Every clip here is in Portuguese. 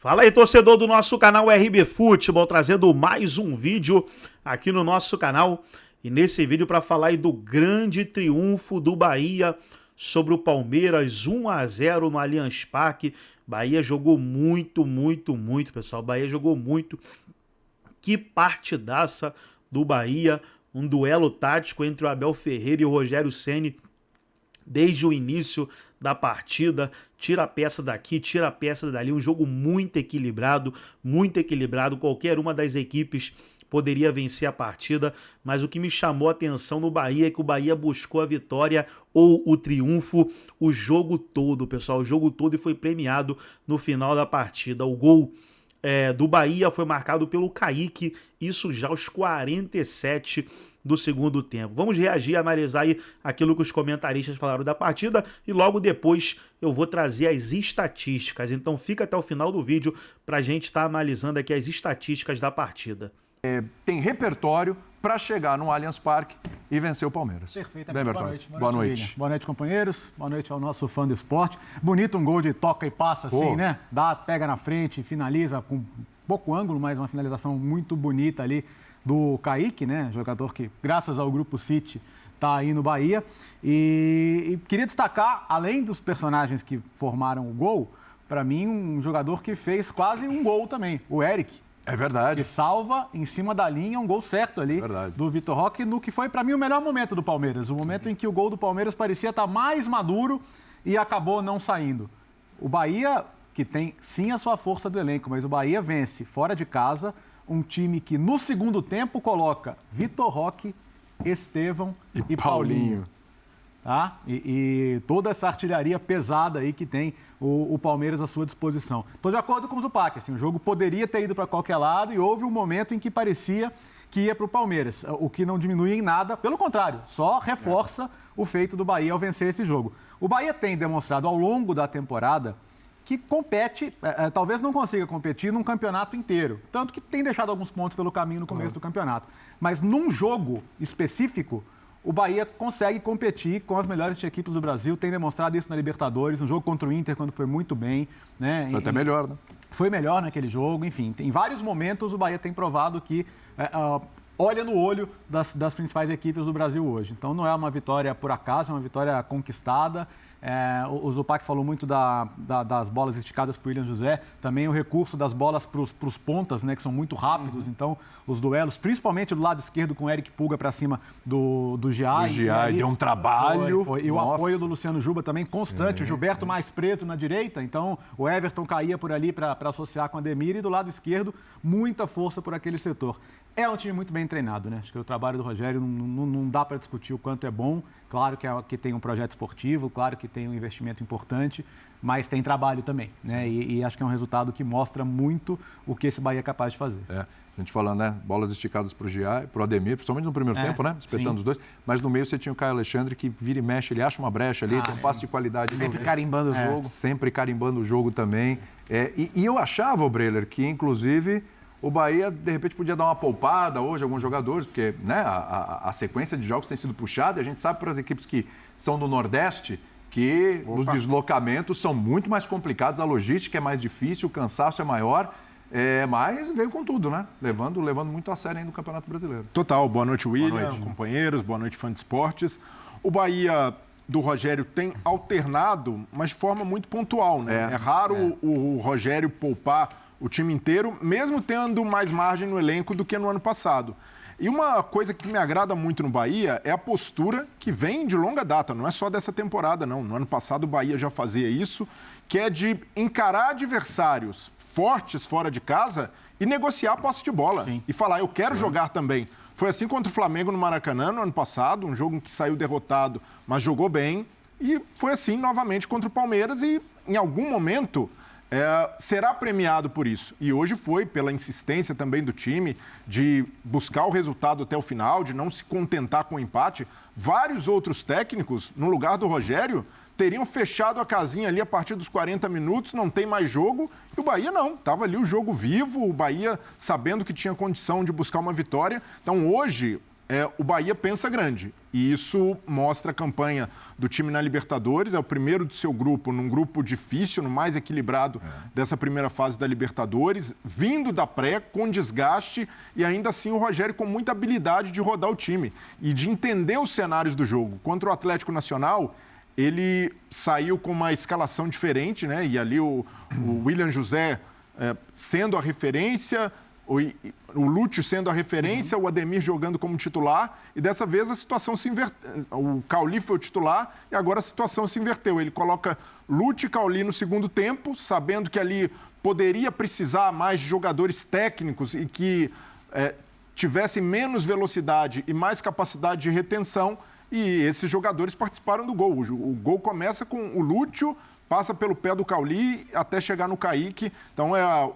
Fala aí, torcedor do nosso canal RB Futebol, trazendo mais um vídeo aqui no nosso canal. E nesse vídeo para falar aí do grande triunfo do Bahia sobre o Palmeiras, 1-0 no Allianz Parque. Bahia jogou muito, pessoal. Bahia jogou muito. Que partidaça do Bahia. Um duelo tático entre o Abel Ferreira e o Rogério Ceni. Desde o início da partida, tira a peça daqui, tira a peça dali, um jogo muito equilibrado, qualquer uma das equipes poderia vencer a partida, mas o que me chamou a atenção no Bahia é que o Bahia buscou a vitória ou o triunfo o jogo todo, pessoal, o jogo todo, e foi premiado no final da partida. O gol do Bahia foi marcado pelo Kaique, isso já aos 47 do segundo tempo. Vamos reagir, analisar aí aquilo que os comentaristas falaram da partida e logo depois eu vou trazer as estatísticas. Então fica até o final do vídeo para a gente estar analisando aqui as estatísticas da partida. Tem repertório para chegar no Allianz Parque e vencer o Palmeiras. Perfeitamente. Boa noite. Boa noite, companheiros. Boa noite ao nosso fã do esporte. Bonito um gol de toca e passa assim, né? Pega na frente, finaliza com pouco ângulo, mas uma finalização muito bonita ali do Kaique, né? Jogador que, graças ao Grupo City, está aí no Bahia. E queria destacar, além dos personagens que formaram o gol, para mim, um jogador que fez quase um gol também, o Eric. É verdade. Que salva em cima da linha um gol certo ali do Vitor Roque, no que foi para mim o melhor momento do Palmeiras. O momento em que o gol do Palmeiras parecia estar mais maduro e acabou não saindo. O Bahia, que tem sim a sua força do elenco, mas o Bahia vence fora de casa um time que no segundo tempo coloca Vitor Roque, Estevão e Paulinho. Tá? E toda essa artilharia pesada aí que tem o Palmeiras à sua disposição. Estou de acordo com o Zupac, assim, o jogo poderia ter ido para qualquer lado e houve um momento em que parecia que ia para o Palmeiras, o que não diminui em nada, pelo contrário, só reforça o feito do Bahia ao vencer esse jogo. O Bahia tem demonstrado ao longo da temporada que compete, talvez não consiga competir num campeonato inteiro, tanto que tem deixado alguns pontos pelo caminho no começo do campeonato. Mas num jogo específico, o Bahia consegue competir com as melhores equipes do Brasil, tem demonstrado isso na Libertadores, no jogo contra o Inter, quando foi muito bem. Né? Foi até melhor, né? Foi melhor naquele jogo, enfim. Em vários momentos o Bahia tem provado que olha no olho das principais equipes do Brasil hoje. Então não é uma vitória por acaso, é uma vitória conquistada. O Zupac falou muito das bolas esticadas para o William José, também o recurso das bolas para os pontas, né, que são muito rápidos, então os duelos, principalmente do lado esquerdo com o Eric Pulga para cima do Giai. O Giai deu um trabalho. E o apoio do Luciano Juba também constante, o Gilberto mais preso na direita, então o Everton caía por ali para associar com a Ademir, e do lado esquerdo muita força por aquele setor. É um time muito bem treinado, né? Acho que o trabalho do Rogério não dá para discutir o quanto é bom. Claro que tem um projeto esportivo, claro que tem um investimento importante, mas tem trabalho também, né? E acho que é um resultado que mostra muito o que esse Bahia é capaz de fazer. A gente falando, né? Bolas esticadas para o Giai, para o Ademir, principalmente no primeiro tempo, né? Espetando os dois. Mas no meio você tinha o Caio Alexandre, que vira e mexe, ele acha uma brecha ali, tem um passe de qualidade. Sempre carimbando o jogo. Sempre carimbando o jogo também. E eu achava, Breler, que inclusive o Bahia, de repente, podia dar uma poupada hoje a alguns jogadores, porque, né, a sequência de jogos tem sido puxada, e a gente sabe para as equipes que são do Nordeste que os deslocamentos são muito mais complicados, a logística é mais difícil, o cansaço é maior, mas veio com tudo, né? Levando muito a sério ainda o Campeonato Brasileiro. Total. Boa noite, William, companheiros, boa noite, fã de esportes. O Bahia do Rogério tem alternado, mas de forma muito pontual, né? É raro o Rogério poupar o time inteiro, mesmo tendo mais margem no elenco do que no ano passado. E uma coisa que me agrada muito no Bahia é a postura que vem de longa data, não é só dessa temporada, não. No ano passado o Bahia já fazia isso, que é de encarar adversários fortes fora de casa e negociar a posse de bola. Sim. E falar, eu quero jogar também. Foi assim contra o Flamengo no Maracanã no ano passado, um jogo em que saiu derrotado, mas jogou bem. E foi assim novamente contra o Palmeiras e, em algum momento, será premiado por isso. E hoje foi pela insistência também do time de buscar o resultado até o final, de não se contentar com o empate. Vários outros técnicos, no lugar do Rogério, teriam fechado a casinha ali a partir dos 40 minutos, não tem mais jogo, e o Bahia não. Estava ali o jogo vivo, o Bahia sabendo que tinha condição de buscar uma vitória. Então hoje, o Bahia pensa grande. E isso mostra a campanha do time na Libertadores. É o primeiro do seu grupo, num grupo difícil, no mais equilibrado dessa primeira fase da Libertadores, vindo da pré, com desgaste, e ainda assim o Rogério com muita habilidade de rodar o time e de entender os cenários do jogo. Contra o Atlético Nacional, ele saiu com uma escalação diferente, né? E ali o William José sendo a referência, o Lúcio sendo a referência, o Ademir jogando como titular, e dessa vez a situação se inverteu. O Cauli foi o titular e agora a situação se inverteu. Ele coloca Lúcio e Cauli no segundo tempo, sabendo que ali poderia precisar mais de jogadores técnicos e que tivessem menos velocidade e mais capacidade de retenção, e esses jogadores participaram do gol. O gol começa com o Lúcio, passa pelo pé do Cauli até chegar no Kaique. Então,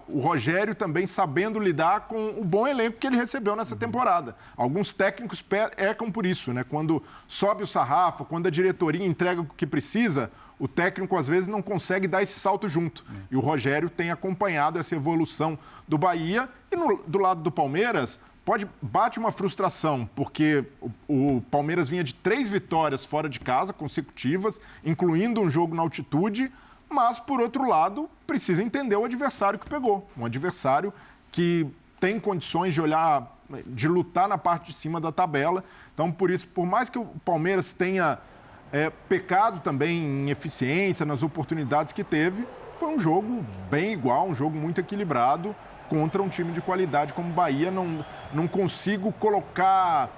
o Rogério também sabendo lidar com o bom elenco que ele recebeu nessa temporada. Alguns técnicos pecam por isso, né? Quando sobe o sarrafo, quando a diretoria entrega o que precisa, o técnico, às vezes, não consegue dar esse salto junto. E o Rogério tem acompanhado essa evolução do Bahia. E do lado do Palmeiras, bate uma frustração, porque o Palmeiras vinha de 3 vitórias fora de casa, consecutivas, incluindo um jogo na altitude, mas, por outro lado, precisa entender o adversário que pegou. Um adversário que tem condições de lutar na parte de cima da tabela. Então, por isso, por mais que o Palmeiras tenha pecado também em eficiência, nas oportunidades que teve, foi um jogo bem igual, um jogo muito equilibrado, contra um time de qualidade como o Bahia. Não consigo colocar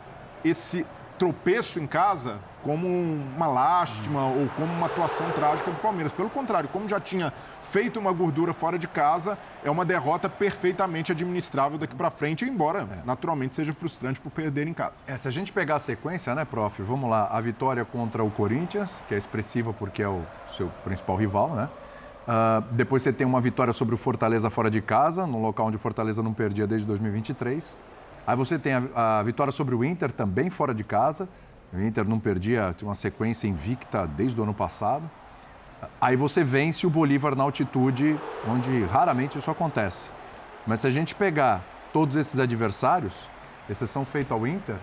esse tropeço em casa como uma lástima ou como uma atuação trágica do Palmeiras. Pelo contrário, como já tinha feito uma gordura fora de casa, é uma derrota perfeitamente administrável daqui para frente, embora naturalmente seja frustrante por perder em casa. Se a gente pegar a sequência, né, prof? Vamos lá, a vitória contra o Corinthians, que é expressiva porque é o seu principal rival, né? Depois você tem uma vitória sobre o Fortaleza fora de casa, num local onde o Fortaleza não perdia desde 2023. Aí você tem a vitória sobre o Inter, também fora de casa. O Inter não perdia, tinha uma sequência invicta desde o ano passado. Aí você vence o Bolívar na altitude, onde raramente isso acontece. Mas se a gente pegar todos esses adversários, exceção feita ao Inter,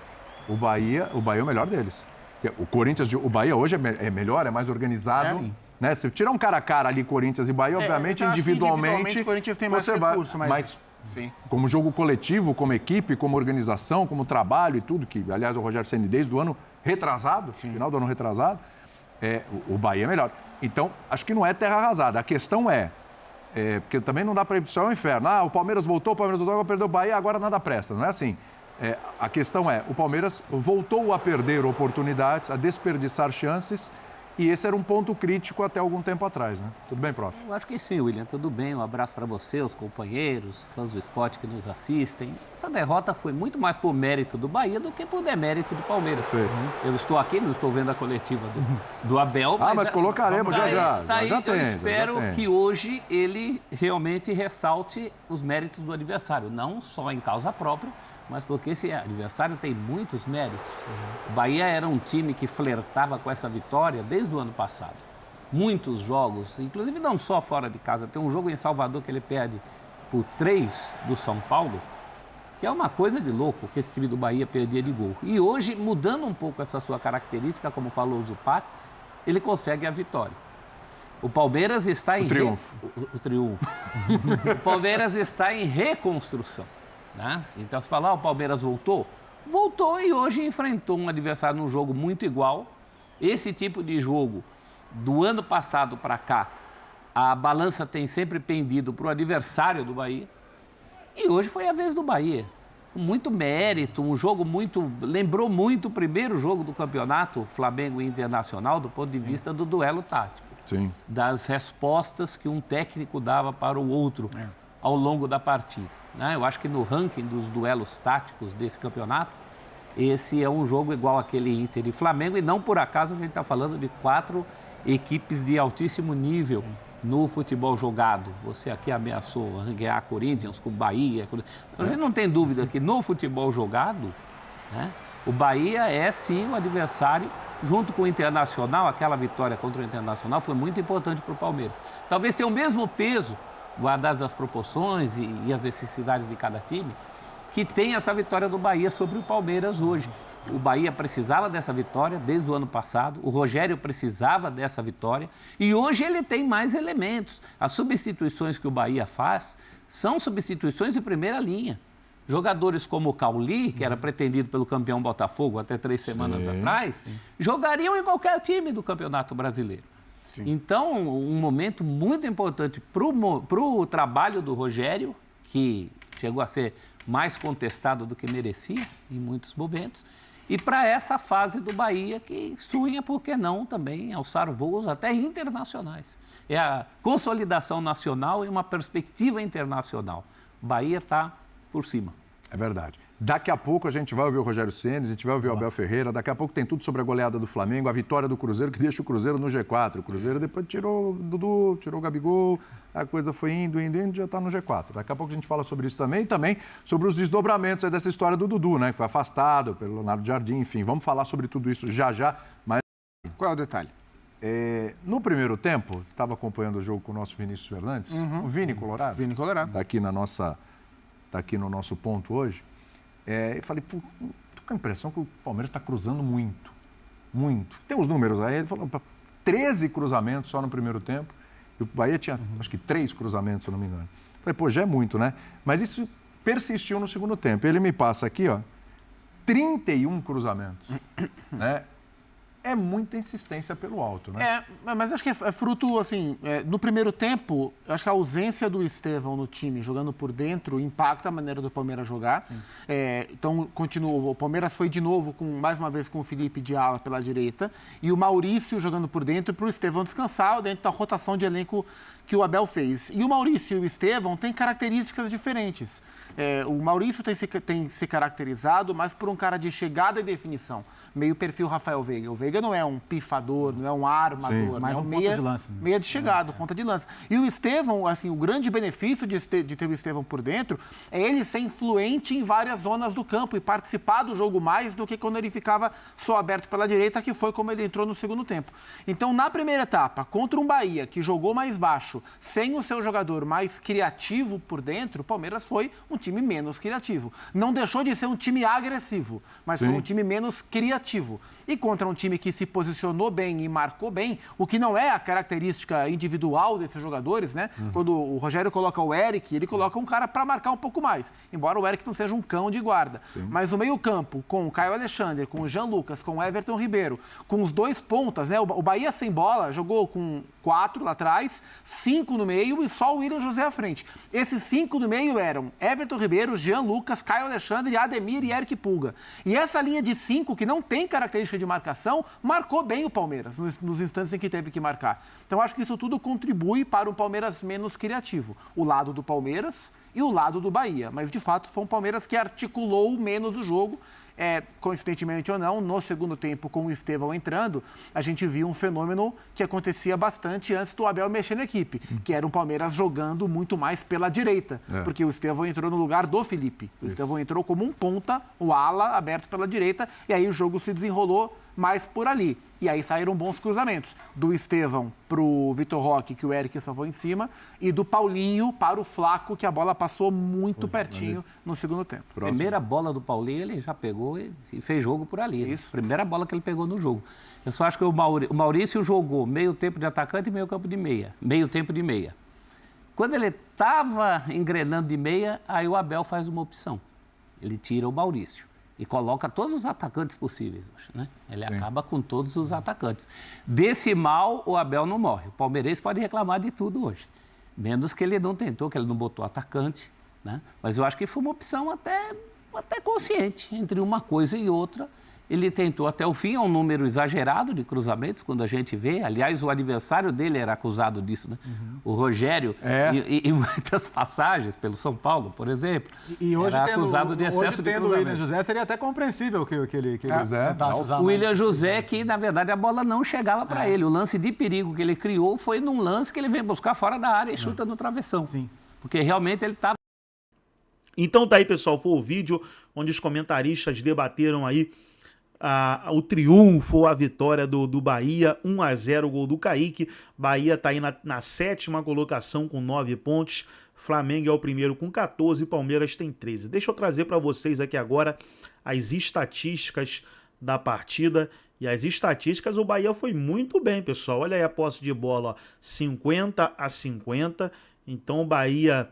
o Bahia é o melhor deles. O Bahia hoje é melhor, é mais organizado. Né? Se tirar um cara a cara ali, Corinthians e Bahia, obviamente, individualmente, o Corinthians tem mais recurso, mas como jogo coletivo, como equipe, como organização, como trabalho e tudo, que, aliás, o Rogério Ceni desde o ano retrasado, final do ano retrasado, o Bahia é melhor. Então, acho que não é terra arrasada. A questão porque também não dá para ir, só é um inferno. O Palmeiras voltou, agora perdeu o Bahia, agora nada presta. Não é assim. A questão o Palmeiras voltou a perder oportunidades, a desperdiçar chances. E esse era um ponto crítico até algum tempo atrás, né? Tudo bem, prof? Eu acho que sim, William. Tudo bem. Um abraço para você, os companheiros, fãs do esporte que nos assistem. Essa derrota foi muito mais por mérito do Bahia do que por demérito do Palmeiras. Eu estou aqui, não estou vendo a coletiva do Abel. Mas colocaremos já. Eu espero que hoje ele realmente ressalte os méritos do adversário, não só em causa própria, mas porque esse adversário tem muitos méritos. O Bahia era um time que flertava com essa vitória desde o ano passado. Muitos jogos, inclusive não só fora de casa. Tem um jogo em Salvador que ele perde por 3 do São Paulo, que é uma coisa de louco que esse time do Bahia perdia de gol. E hoje, mudando um pouco essa sua característica, como falou o Zupac, ele consegue a vitória. O Palmeiras está em... triunfo. O triunfo. O Palmeiras está em reconstrução. Né? Então, se falar, o Palmeiras voltou e hoje enfrentou um adversário num jogo muito igual. Esse tipo de jogo, do ano passado para cá, a balança tem sempre pendido para o adversário do Bahia. E hoje foi a vez do Bahia. Com muito mérito, um jogo lembrou muito o primeiro jogo do campeonato, Flamengo e Internacional, do ponto de vista do duelo tático. Sim. Das respostas que um técnico dava para o outro ao longo da partida. Eu acho que no ranking dos duelos táticos desse campeonato, esse é um jogo igual àquele Inter e Flamengo, e não por acaso a gente está falando de 4 equipes de altíssimo nível no futebol jogado. Você aqui ameaçou ranquear Corinthians com Bahia. A gente não tem dúvida que no futebol jogado, o Bahia é sim o adversário, junto com o Internacional. Aquela vitória contra o Internacional foi muito importante para o Palmeiras. Talvez tenha o mesmo peso, guardadas as proporções e as necessidades de cada time, que tem essa vitória do Bahia sobre o Palmeiras hoje. O Bahia precisava dessa vitória desde o ano passado, o Rogério precisava dessa vitória e hoje ele tem mais elementos. As substituições que o Bahia faz são substituições de primeira linha. Jogadores como o Cauli, que era pretendido pelo campeão Botafogo até 3 semanas atrás, jogariam em qualquer time do Campeonato Brasileiro. Sim. Então, um momento muito importante para o trabalho do Rogério, que chegou a ser mais contestado do que merecia em muitos momentos, e para essa fase do Bahia que sonha, por que não, também alçar voos até internacionais. É a consolidação nacional e uma perspectiva internacional. O Bahia está por cima. É verdade. Daqui a pouco a gente vai ouvir o Rogério Ceni, a gente vai ouvir o Abel Ferreira, daqui a pouco tem tudo sobre a goleada do Flamengo, a vitória do Cruzeiro, que deixa o Cruzeiro no G4. O Cruzeiro depois tirou o Dudu, tirou o Gabigol, a coisa foi indo, já está no G4. Daqui a pouco a gente fala sobre isso também e também sobre os desdobramentos aí dessa história do Dudu, né, que foi afastado pelo Leonardo Jardim, enfim, vamos falar sobre tudo isso já, mas... Qual é o detalhe? No primeiro tempo, estava acompanhando o jogo com o nosso Vinícius Fernandes, o Vini Colorado. Vini Colorado. Está aqui no nosso ponto hoje. E falei, tô com a impressão que o Palmeiras está cruzando muito. Tem os números aí, ele falou, 13 cruzamentos só no primeiro tempo. E o Bahia tinha, acho que 3 cruzamentos, se eu não me engano. Falei, já é muito, né? Mas isso persistiu no segundo tempo. Ele me passa aqui, 31 cruzamentos, né? É muita insistência pelo alto, né? Mas acho que é fruto, assim, no primeiro tempo, acho que a ausência do Estevão no time, jogando por dentro, impacta a maneira do Palmeiras jogar. Então, continuou. O Palmeiras foi de novo, mais uma vez, com o Felipe de ala pela direita, e o Maurício jogando por dentro para o Estevão descansar dentro da rotação de elenco que o Abel fez. E o Maurício e o Estevão têm características diferentes. O Maurício tem se caracterizado mais por um cara de chegada e definição, meio perfil Rafael Veiga. O Veiga não é um pifador, não é um armador, mas é um meia de lance, né? Meia de chegada, ponta de lança. E o Estevão, assim, o grande benefício de ter o Estevão por dentro é ele ser influente em várias zonas do campo e participar do jogo mais do que quando ele ficava só aberto pela direita, que foi como ele entrou no segundo tempo. Então, na primeira etapa, contra um Bahia que jogou mais baixo, sem o seu jogador mais criativo por dentro, o Palmeiras foi um time menos criativo. Não deixou de ser um time agressivo, mas foi um time menos criativo. E contra um time que se posicionou bem e marcou bem, o que não é a característica individual desses jogadores, né? Quando o Rogério coloca o Eric, ele coloca um cara para marcar um pouco mais, embora o Eric não seja um cão de guarda. Mas o meio-campo, com o Caio Alexandre, com o Jean Lucas, com o Everton Ribeiro, com os 2 pontas, né? O Bahia sem bola jogou com 4 lá atrás, 5 no meio e só o William José à frente. Esses 5 no meio eram Everton Ribeiro, Jean Lucas, Caio Alexandre, Ademir e Eric Pulga. E essa linha de 5, que não tem característica de marcação, marcou bem o Palmeiras nos instantes em que teve que marcar. Então, acho que isso tudo contribui para um Palmeiras menos criativo. O lado do Palmeiras e o lado do Bahia. Mas, de fato, foi um Palmeiras que articulou menos o jogo. Coincidentemente ou não, no segundo tempo, com o Estevão entrando, a gente viu um fenômeno que acontecia bastante antes do Abel mexer na equipe, que era um Palmeiras jogando muito mais pela direita, porque o Estevão entrou no lugar do Felipe. O Estevão entrou como um ponta, o ala aberto pela direita, e aí o jogo se desenrolou mais por ali. E aí saíram bons cruzamentos. Do Estevão para o Vitor Roque, que o Eric salvou em cima, e do Paulinho para o Flaco, que a bola passou muito pertinho no segundo tempo. Primeira bola do Paulinho, ele já pegou e fez jogo por ali. Isso. Primeira bola que ele pegou no jogo. Eu só acho que o Maurício jogou meio tempo de atacante e meio campo de meia. Meio tempo de meia. Quando ele estava engrenando de meia, aí o Abel faz uma opção. Ele tira o Maurício e coloca todos os atacantes possíveis hoje, né? Ele acaba com todos os atacantes. Desse mal, o Abel não morre. O palmeirense pode reclamar de tudo hoje. Menos que ele não tentou, que ele não botou atacante, né? Mas eu acho que foi uma opção até consciente. Entre uma coisa e outra, ele tentou até o fim. É um número exagerado de cruzamentos, quando a gente vê. Aliás, o adversário dele era acusado disso, né? O Rogério, em muitas passagens, pelo São Paulo, por exemplo, e hoje era acusado de excesso de cruzamento. O William José seria até compreensível que ele tentasse usar. O William José, que na verdade a bola não chegava para ele. O lance de perigo que ele criou foi num lance que ele vem buscar fora da área e chuta no travessão. Sim. Porque realmente ele estava... Então tá aí, pessoal, foi o vídeo onde os comentaristas debateram aí o triunfo, a vitória do Bahia, 1-0, gol do Kaique. Bahia está aí na 7ª colocação com 9 pontos. Flamengo é o primeiro com 14, Palmeiras tem 13. Deixa eu trazer para vocês aqui agora as estatísticas da partida. E as estatísticas, o Bahia foi muito bem, pessoal. Olha aí a posse de bola, ó, 50-50. Então o Bahia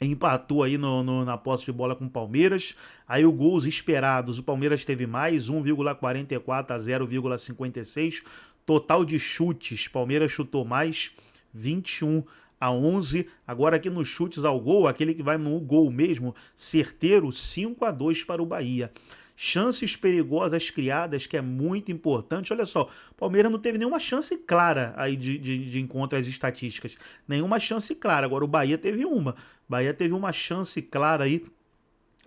empatou aí na posse de bola com o Palmeiras. Aí os gols esperados, o Palmeiras teve mais, 1,44 a 0,56. Total de chutes, Palmeiras chutou mais, 21-11. Agora aqui nos chutes ao gol, aquele que vai no gol mesmo, certeiro, 5-2 para o Bahia. Chances perigosas criadas, que é muito importante. Olha só, o Palmeiras não teve nenhuma chance clara aí de encontro às estatísticas. Nenhuma chance clara. Agora o Bahia teve uma. O Bahia teve uma chance clara aí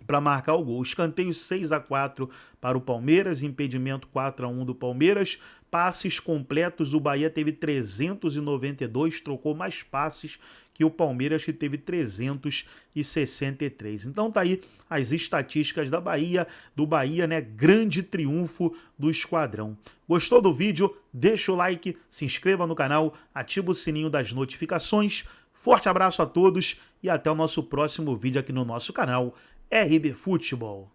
para marcar o gol. Escanteio 6-4 para o Palmeiras, impedimento 4-1 do Palmeiras. Passes completos, o Bahia teve 392, trocou mais passes que o Palmeiras, que teve 363. Então tá aí as estatísticas do Bahia, né? Grande triunfo do esquadrão. Gostou do vídeo? Deixa o like, se inscreva no canal, ativa o sininho das notificações. Forte abraço a todos e até o nosso próximo vídeo aqui no nosso canal RB Futebol.